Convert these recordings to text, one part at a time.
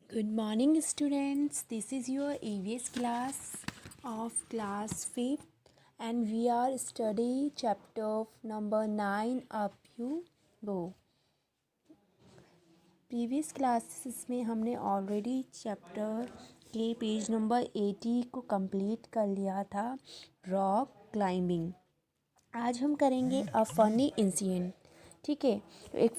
Good morning, students. This is your EVS class of class 5th, and we are study chapter number 9 up you go. Previous classes में हमने already chapter के page number 80 को complete कर लिया था, rock climbing. आज हम करेंगे अ फनी इंसिडेंट। ठीक है, तो एक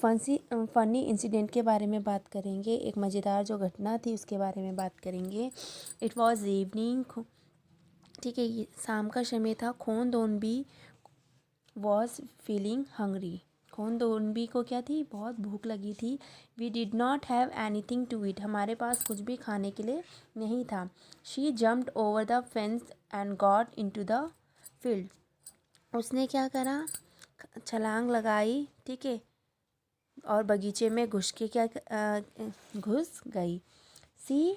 फ़नी इंसिडेंट के बारे में बात करेंगे, एक मज़ेदार जो घटना थी उसके बारे में बात करेंगे। It was evening. ठीक है, ये शाम का समय था। Khondonbi was feeling hungry. Khondonbi को क्या थी, बहुत भूख लगी थी। We did not have anything to eat, हमारे पास कुछ भी खाने के लिए नहीं था। She jumped over the fence and got into the field, उसने क्या करा, छलांग लगाई। ठीक है, और बगीचे में घुस के घुस गई। She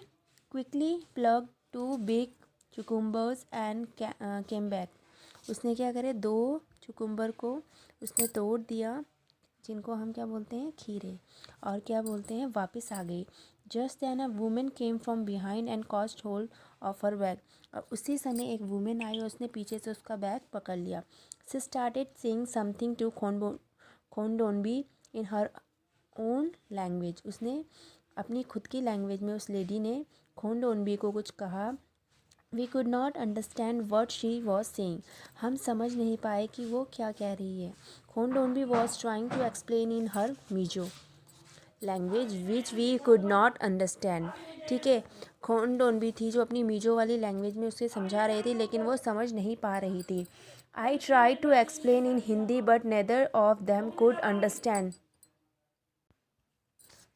quickly plug two big cucumbers and came back, उसने क्या करे, 2 चुकुम्बर को उसने तोड़ दिया, जिनको हम क्या बोलते हैं, खीरे, और क्या बोलते हैं, वापस आ गई। Just then a woman came from behind and caught hold of her bag, और उसी समय एक वुमेन आई और उसने पीछे से उसका बैग पकड़ लिया। She started saying something to Khondonbi in her own language, उसने अपनी खुद की लैंग्वेज में उस लेडी ने खोनडोनबी को कुछ कहा। We could not understand what she was saying, हम समझ नहीं पाए कि वो क्या कह रही है। Khondonbi was trying to explain in her Mizo language which we could not understand. ठीक है, खोनडोनबी थी जो अपनी मीजो वाली लैंग्वेज में उसे समझा रही थी, लेकिन वो समझ नहीं पा रही थी। I try to explain in Hindi but neither of them could understand.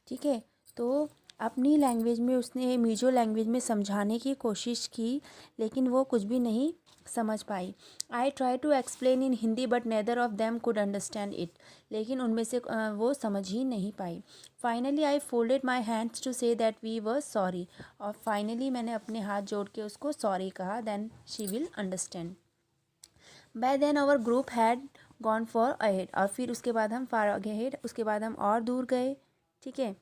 ठीक है, तो अपनी लैंग्वेज में उसने मीजो लैंग्वेज में समझाने की कोशिश की, लेकिन वो कुछ भी नहीं समझ पाई। I try to explain in Hindi but neither of them could understand it, लेकिन उनमें से वो समझ ही नहीं पाई। Finally I folded my hands to say that we were sorry, और फाइनली मैंने अपने हाथ जोड़ के उसको सॉरी कहा, then she will understand. By then our group had gone far ahead, और फिर उसके बाद हम फार अहेड, उसके बाद हम और दूर गए। ठीक है,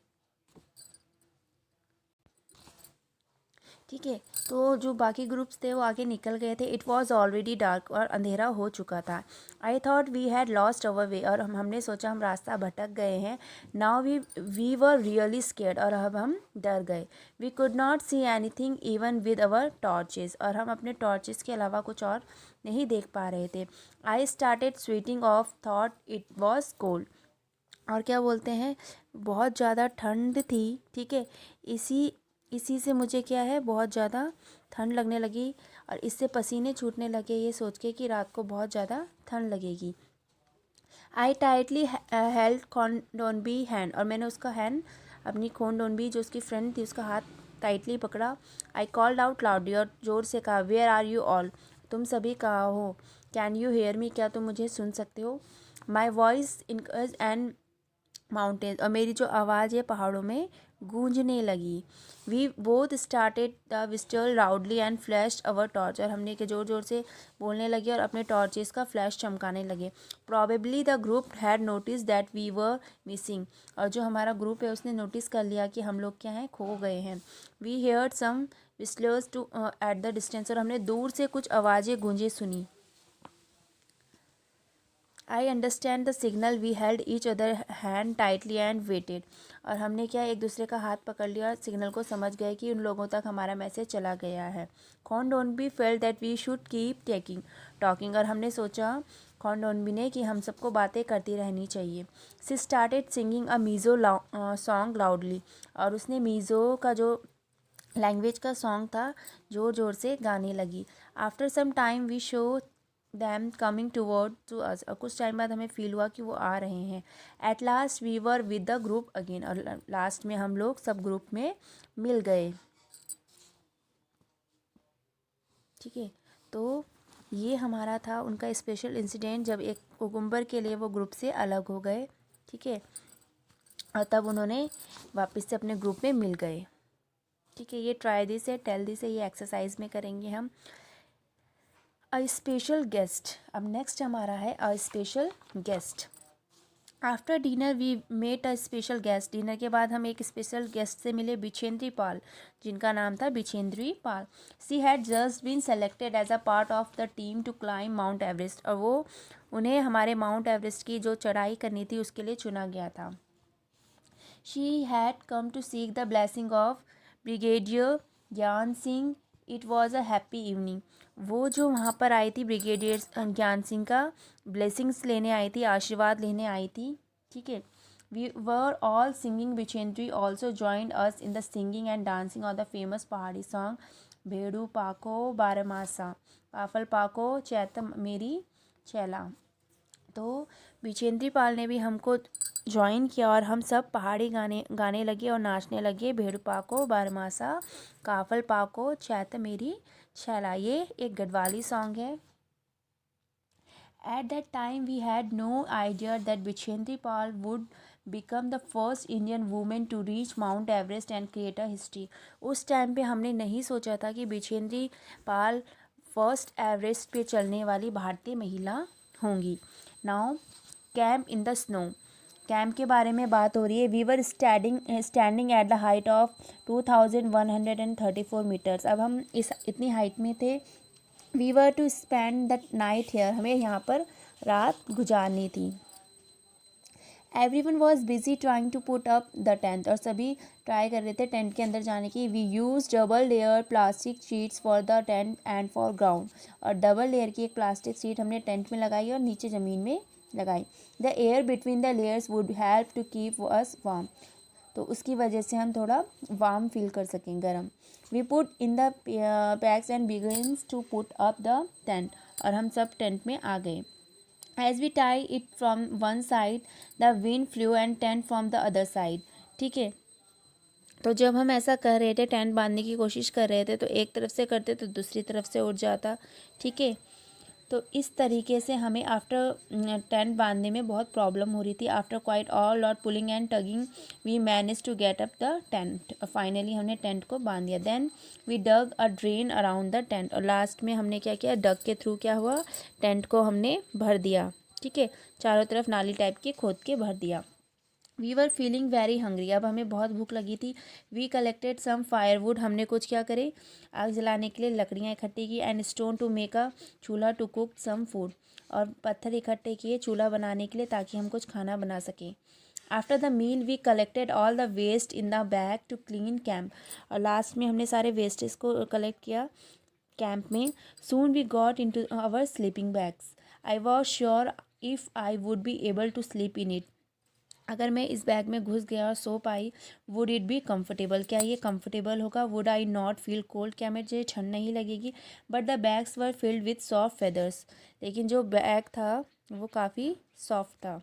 ठीक है, तो जो बाकी ग्रुप्स थे वो आगे निकल गए थे। इट वॉज ऑलरेडी डार्क, और अंधेरा हो चुका था। I thought we had lost our way, और हमने सोचा हम रास्ता भटक गए हैं। Now we were really scared, और अब हम डर गए। We could not see anything even with our torches, और हम अपने टॉर्चेस के अलावा कुछ और नहीं देख पा रहे थे। I started sweating of thought it was cold, और क्या बोलते हैं, बहुत ज़्यादा ठंड थी। ठीक है, इसी से मुझे क्या है, बहुत ज़्यादा ठंड लगने लगी, और इससे पसीने छूटने लगे, ये सोच के कि रात को बहुत ज़्यादा ठंड लगेगी। आई टाइटली हेल्ड खोनडोनबी हैंड, और मैंने उसका हैंड, अपनी खोनडोनबी जो उसकी फ्रेंड थी, उसका हाथ टाइटली पकड़ा। आई कॉल्ड आउट लाउडली, और ज़ोर से कहा, वेयर आर यू ऑल, तुम सभी कहाँ हो। कैन यू हेयर मी, क्या तुम मुझे सुन सकते हो। My voice encourage and mountains, और मेरी जो आवाज़ है पहाड़ों में गूंजने लगी। We both started the whistle loudly and flash our torch, और हमने के ज़ोर ज़ोर से बोलने लगे और अपने टॉर्चेस का फ्लैश चमकाने लगे। Probably the group had notice that we were missing, और जो हमारा ग्रुप है उसने नोटिस कर लिया कि हम लोग क्या हैं, खो गए हैं। We heard some whistlers too at the distance, और हमने दूर से कुछ आवाज़ें गूंजे सुनी। I understand the signal, we held each other hand tightly and waited, और हमने क्या, एक दूसरे का हाथ पकड़ लिया और सिग्नल को समझ गए कि उन लोगों तक हमारा मैसेज चला गया है। Khondonbi felt that we should keep talking, और हमने सोचा, खोनडोनबी ने, कि हम सबको बातें करती रहनी चाहिए। She started singing a Mizo song loudly, और उसने मीज़ो का जो लैंग्वेज का सॉन्ग था ज़ोर ज़ोर से गाने लगी। After some time we saw them coming toward to us, और कुछ टाइम बाद हमें फील हुआ कि वो आ रहे हैं। At last we were with the group again, और लास्ट में हम लोग सब ग्रुप में मिल गए। ठीक है, तो ये हमारा था उनका स्पेशल इंसिडेंट, जब एक कुकुम्बर के लिए वो ग्रुप से अलग हो गए। ठीक है, और तब उन्होंने वापस से अपने ग्रुप में मिल गए। ठीक है, ये ट्राई दिस है, टेल दिस है, ये एक्सरसाइज में करेंगे हम। अ स्पेशल गेस्ट, अब नेक्स्ट हमारा है a special guest. After dinner we met a special guest. Dinner के बाद हम एक स्पेशल गेस्ट से मिले, बिछेंद्री पाल, जिनका नाम था Bachendri Pal. She had just been selected as a part of the team to climb Mount Everest, और वो उन्हें हमारे माउंट एवरेस्ट की जो चढ़ाई करनी थी उसके लिए चुना गया था। She had come to seek the blessing of Brigadier Gyan Singh. It was a happy evening. वो जो वहाँ पर आई थी ब्रिगेडियर ज्ञान सिंह का ब्लेसिंग्स लेने आई थी, आशीर्वाद लेने आई थी, ठीक है। We were all singing. Bachendri also joined us in the singing and dancing of the famous pahari song Bhedu Pako Baramasa, काफल पाको चैत मेरी चैला। तो बिचेंद्री पाल ने भी हमको ज्वाइन किया और हम सब पहाड़ी गाने गाने लगे और नाचने लगे। भेड़ पाको बारमासा, काफल पाको चैत मेरी छैला, ये एक गढ़वाली सॉन्ग है। At that time we had no idea that Bichendri Pal would become the first Indian woman to reach Mount Everest and create a history। उस टाइम पे हमने नहीं सोचा था कि बिछेंद्री पाल फर्स्ट एवरेस्ट पे चलने वाली भारतीय महिला होंगी। Now camp in the snow. Camp के बारे में बात हो रही है। We were standing at the height of 2134 metres. अब हम इतनी हाइट में थे। We were to spend the night here, हमें यहाँ पर रात गुजारनी थी। Everyone was busy trying to put up the tent, और सभी ट्राई कर रहे थे टेंट के अंदर जाने की। We use double layer plastic sheets for the tent and for ground, और डबल लेयर की एक प्लास्टिक शीट हमने टेंट में लगाई और नीचे ज़मीन में लगाई। The air between the layers would help to keep us warm, तो उसकी वजह से हम थोड़ा वार्म फील कर सकें, गर्म। We put in the packs and begins to put up the tent, और हम सब टेंट में आ गए। As we tie it from one side the wind fly and tent from the other side, ठीक है। तो जब हम ऐसा कर रहे थे, टेंट बांधने की कोशिश कर रहे थे, तो एक तरफ से करते तो दूसरी तरफ से उड़ जाता, ठीक है। तो इस तरीके से हमें आफ्टर टेंट बांधने में बहुत प्रॉब्लम हो रही थी। After quite all lot pulling and tugging we manage to get up the tent, और फाइनली हमने टेंट को बांध दिया। Then we dug a drain around the tent, और लास्ट में हमने क्या किया, डग के थ्रू क्या हुआ, टेंट को हमने भर दिया, ठीक है। चारों तरफ नाली टाइप की खोद के भर दिया। We were feeling very hungry, अब हमें बहुत भूख लगी थी। वी कलेक्टेड सम फायरवुड, हमने कुछ क्या करे, आग जलाने के लिए लकड़ियाँ इकट्ठी की। And stone to make a chulha to cook some food, और पत्थर इकट्ठे किए चूल्हा बनाने के लिए ताकि हम कुछ खाना बना सकें। After the meal we collected all the waste in the bag to clean camp, और लास्ट में हमने सारे वेस्टेज को कलेक्ट किया कैंप में। Soon we got into our sleeping bags. I was sure if I would be able to sleep in it, अगर मैं इस बैग में घुस गया और सो पाई, वुड इट बी कम्फर्टेबल, क्या ये कम्फर्टेबल होगा। Would I not feel cold, क्या मुझे ठंड नहीं लगेगी। But the bags were filled with soft feathers, लेकिन जो बैग था वो काफ़ी सॉफ्ट था।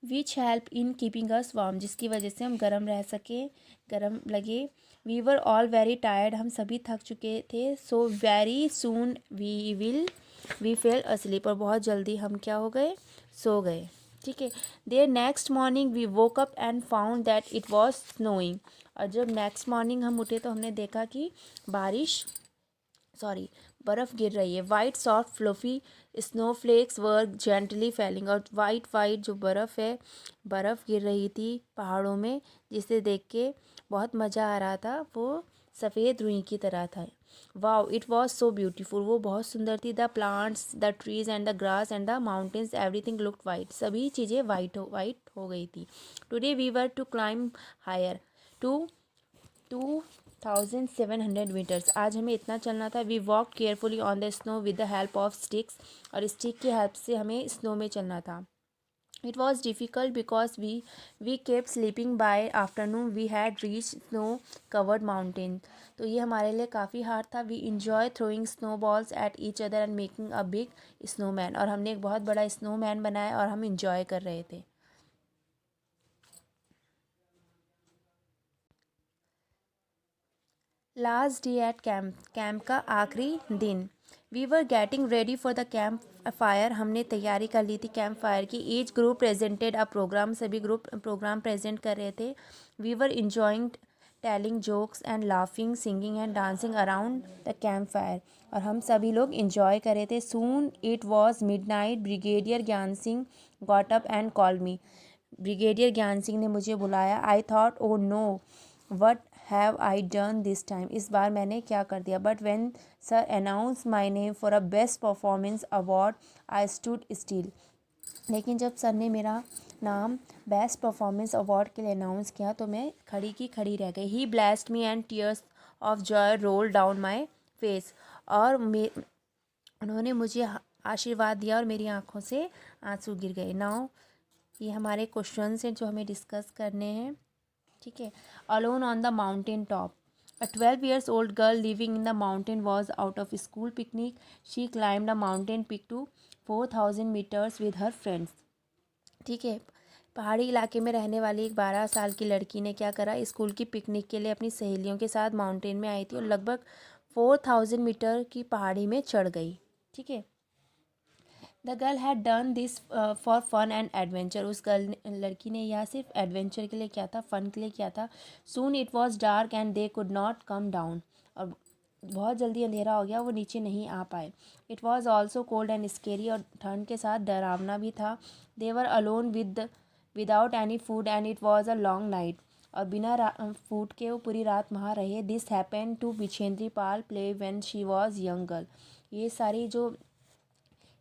Which help in keeping us warm, जिसकी वजह से हम गर्म रह सके, गर्म लगे। We were all very tired, हम सभी थक चुके थे। So very soon we fell asleep, और बहुत जल्दी हम क्या हो गए, सो गए, ठीक है। There next morning we woke up and found that it was snowing, और जब नेक्स्ट मॉर्निंग हम उठे तो हमने देखा कि बर्फ़ गिर रही है। वाइट सॉफ्ट फ्लफी स्नोफ्लेक्स वर जेंटली फैलिंग, और वाइट जो बर्फ़ है, बर्फ़ गिर रही थी पहाड़ों में, जिसे देख के बहुत मज़ा आ रहा था। वो सफ़ेद रुई की तरह था। Wow it was so beautiful, वो बहुत सुंदर थी। The plants, the trees and the grass and the mountains, everything looked white, सभी चीज़ें वाइट हो गई थी। Today we were to climb higher to 2700 metres, आज हमें इतना चलना था। We walk carefully on the snow with the help of sticks, और स्टिक की हेल्प से हमें स्नो में चलना था। It was difficult because we kept sleeping by afternoon we had reach snow covered mountain, तो ये हमारे लिए काफ़ी हार्ड था। We enjoy throwing snow balls at each other and making a big snowman, और हमने एक बहुत बड़ा स्नोमैन बनाया और हम इंजॉय कर रहे थे। Last day at camp, camp का आखिरी दिन। We were getting ready for the camp fire, हमने तैयारी कर ली थी कैंप फायर की। Each group presented a programme, सभी ग्रुप प्रोग्राम प्रेजेंट कर रहे थे। We were enjoying telling jokes and laughing singing and dancing around the camp fire, और हम सभी लोग इंजॉय कर रहे थे। Soon it was midnight, brigadier Gyan Singh got up and called me. Brigadier Gyan Singh ने मुझे बुलाया। I thought oh know what have I done this time, इस बार मैंने क्या कर दिया। But when sir announce my name for a best performance award I stood still, लेकिन जब सर ने मेरा नाम बेस्ट परफॉर्मेंस अवार्ड के लिए अनाउंस किया तो मैं खड़ी की खड़ी रह गई। He blessed me and tears of joy roll down my face, और उन्होंने मुझे आशीर्वाद दिया और मेरी आंखों से आंसू गिर गए। नाउ ये हमारे क्वेश्चंस हैं जो हमें डिस्कस करने हैं, ठीक है। Alone on the mountain top, a 12 years old girl living in the mountain was out of school picnic. She climbed a mountain peak to 4,000 meters with her friends. ठीक है, पहाड़ी इलाके में रहने वाली एक 12 साल की लड़की ने क्या करा, स्कूल की पिकनिक के लिए अपनी सहेलियों के साथ माउंटेन में आई थी और लगभग 4,000 मीटर की पहाड़ी में चढ़ गई। ठीक है, the girl had done this for fun and adventure, उस लड़की ने यह सिर्फ एडवेंचर के लिए किया था, फन के लिए किया था। सून it was dark and they could not come down, और बहुत जल्दी अंधेरा हो गया, वो नीचे नहीं आ पाए। It was also cold and scary, और ठंड के साथ डरावना भी था। They were alone without any food and it was a long night, और बिना फूड के वो पूरी रात वहाँ रहे। This happened to Bachendri Pal play when she was young girl, ये सारी जो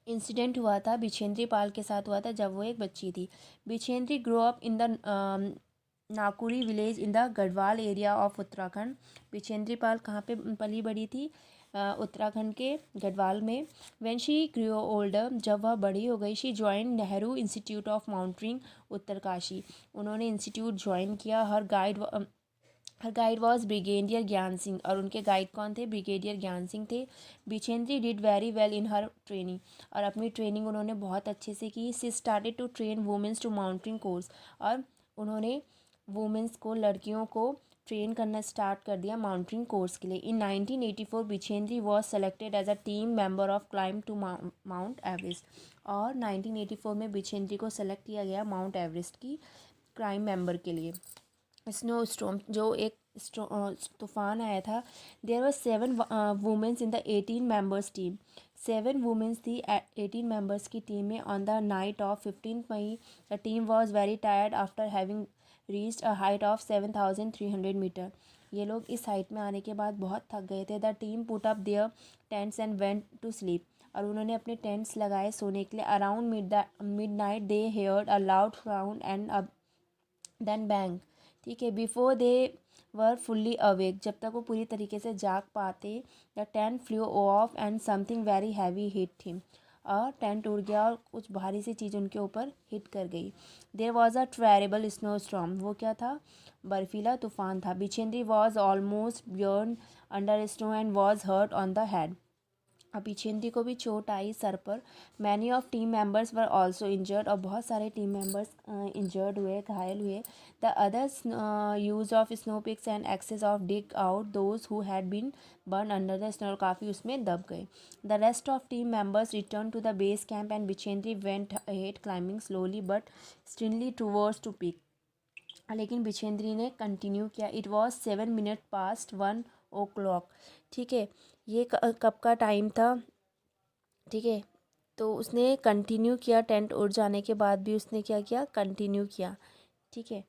इंसिडेंट हुआ था बिछेंद्री पाल के साथ हुआ था जब वो एक बच्ची थी। Bachendri grow up in the Nakuri village in the Garhwal area of Uttarakhand. Bachendri Pal कहाँ पे पली बड़ी थी, उत्तराखंड के गढ़वाल में। व्हेन शी ग्रो ओल्डर, जब वह बड़ी हो गई, she join Nehru Institute of Mountaineering Uttarkashi, उन्होंने इंस्टीट्यूट ज्वाइन किया। हर guide was brigadier Gyan Singh, और उनके गाइड कौन थे, ब्रिगेडियर ज्ञान सिंह थे। Bachendri did very well in her training, और अपनी ट्रेनिंग उन्होंने बहुत अच्छे से की। She started to train womens to mountain course, और उन्होंने वुमेंस को, लड़कियों को ट्रेन करना स्टार्ट कर दिया माउंटेन कोर्स के लिए। In 1984 Bachendri was selected as a team member of climb to Mount Everest, और 1984 में बिछेंद्री को सेलेक्ट किया गया माउंट एवरेस्ट की क्लाइंब मेंबर के लिए। स्नो स्टॉर्म, जो एक तूफान आया था। There were 7 womens in the 18 members team, 7 womens थी 18 मेंबर्स की टीम में। On the night of 15 May the team was very tired after having reached a height of 7,300 metre, ये लोग इस हाइट में आने के बाद बहुत थक गए थे। The team put up their tents and went to sleep, और उन्होंने अपने टेंट्स लगाए सोने के लिए। Around midnight they heard a loud sound and then bang, ठीक है, before they were fully awake, जब तक वो पूरी तरीके से जाग पाते। The tent flew off and something very heavy hit him, और टेंट उड़ गया और कुछ भारी सी चीज़ उनके ऊपर हिट कर गई। There was a terrible snow storm, वो क्या था, बर्फीला तूफान था। Bachendri was almost burn under snow and was hurt on the head, Bachendri को भी चोट आई सर पर। Many of team members were also injured, और बहुत सारे टीम मेंबर्स इंजर्ड हुए, घायल हुए। The others use of snow picks and axes of dig out those who had been burn under the snow, काफ़ी उसमें दब गए। The rest of team members return to the base camp and Bachendri went ahead climbing slowly but steadily towards to peak, लेकिन बिछेंद्री ने continue किया। It was 7 minute past 1 o'clock, ठीक है, ये कब का टाइम था, ठीक है। तो उसने कंटिन्यू किया, टेंट उड़ जाने के बाद भी उसने क्या किया, कंटिन्यू किया, ठीक है।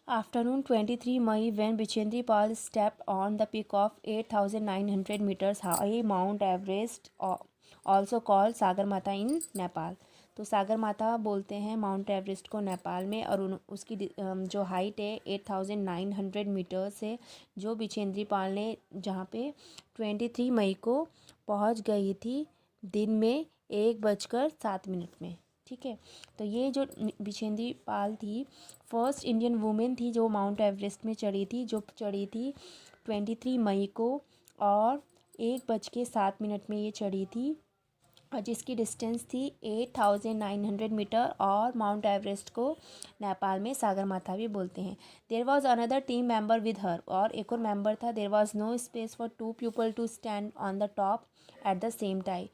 Afternoon 23 May when Bachendri Pal stepped on the peak of 8,900 meters high Mount Everest, also called Sagarmatha in Nepal. तो सागरमाथा बोलते हैं माउंट एवरेस्ट को नेपाल में, और उसकी जो हाइट है 8,900 मीटर्स है, जो बिछेंद्री पाल ने जहाँ पे 23 मई को पहुँच गई थी दिन में 1:07 में, ठीक है। तो ये जो बिछेंद्री पाल थी फर्स्ट इंडियन वुमेन थी जो माउंट एवरेस्ट में चढ़ी थी, जो चढ़ी थी 23 मई को, और 1:07 में ये चढ़ी थी, और जिसकी डिस्टेंस थी 8,900 मीटर, और माउंट एवरेस्ट को नेपाल में सागरमाथा भी बोलते हैं। There was another team member with her, और एक और मेंबर था। There was no space for 2 people to stand on the top at the same time,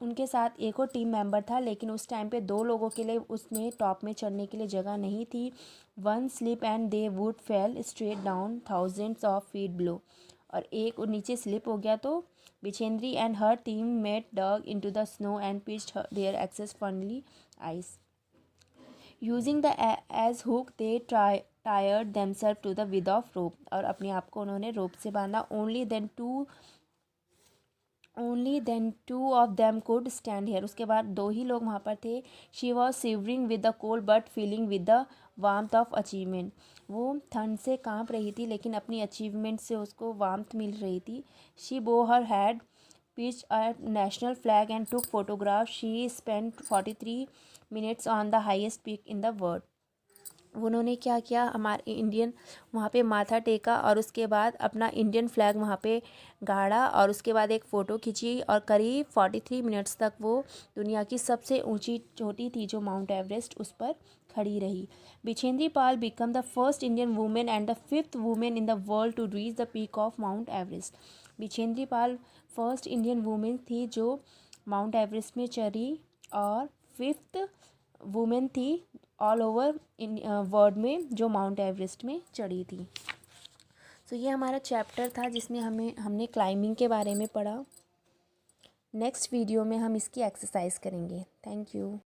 उनके साथ एक और टीम मेंबर था, लेकिन उस टाइम पे 2 लोगों के लिए उसमें टॉप में चढ़ने के लिए जगह नहीं थी। One slip and they would fall straight down thousands of feet below, और एक नीचे स्लिप हो गया, तो Bachendri and her team mate dug into the snow and pitched their axes firmly ice. Using the edge hook they टायर्ड themselves to the with of rope, और अपने आप को उन्होंने रोप से बांधा। Only then two of them could stand here, उसके बाद दो ही लोग वहाँ पर थे। She was shivering with the cold but feeling with the warmth of achievement, वो ठंड से कांप रही थी लेकिन अपनी अचीवमेंट से उसको वार्मथ मिल रही थी। शी बो हर had pitch a national flag and took photograph. She spend 43 minutes on the highest peak in the world, उन्होंने क्या किया, हमारे इंडियन वहाँ पे माथा टेका और उसके बाद अपना इंडियन फ्लैग वहाँ पे गाड़ा और उसके बाद एक फ़ोटो खींची और करीब 43 मिनट्स तक वो दुनिया की सबसे ऊंची चोटी थी जो माउंट एवरेस्ट, उस पर खड़ी रही। Bachendri Pal become the first Indian women and the 5th women in the world to reach the peak of Mount Everest. Bachendri Pal first Indian women थी जो माउंट एवरेस्ट में चढ़ी और 5th वुमेन थी ऑल ओवर इन वर्ल्ड में जो माउंट एवरेस्ट में चढ़ी थी। तो ये हमारा चैप्टर था जिसमें हमने क्लाइंबिंग के बारे में पढ़ा। नेक्स्ट वीडियो में हम इसकी एक्सरसाइज करेंगे। Thank you.